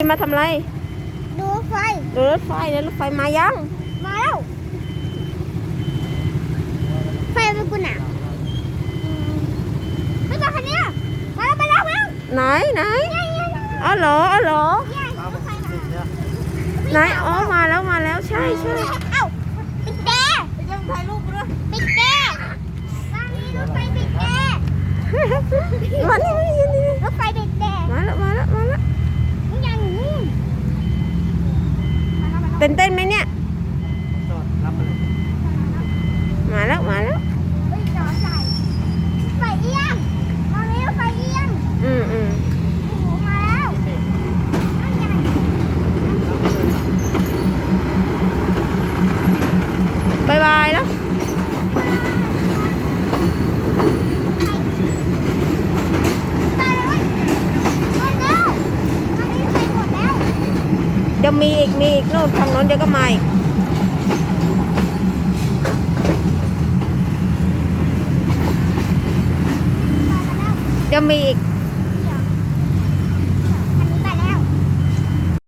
มาทำอะไรดูรถไฟดูรถไฟแล้วรถไฟมายังมาแล้วไฟมันกูหนาวไม่ต้องคันนี้มาแล้วไหนอ๋อเหรอรถไฟมาไหนอ๋อมาแล้วใช่เอ้าปิดแกยังถ่ายรูปด้วยปิดแกตอนนี้รถไฟปิดแกมานี่รถไฟปิดแกมาแล้วยังเต้นไหมเนี่ยมาแล้วเฮ้ยจอดใส่ไฟเอียงตอนนี้รถไฟเอียงโอ้โหมาแล้วบายบายแล้วจะมีอีกโน่นทางโน้นเดี๋ยวก็มาอีกจะมีอีก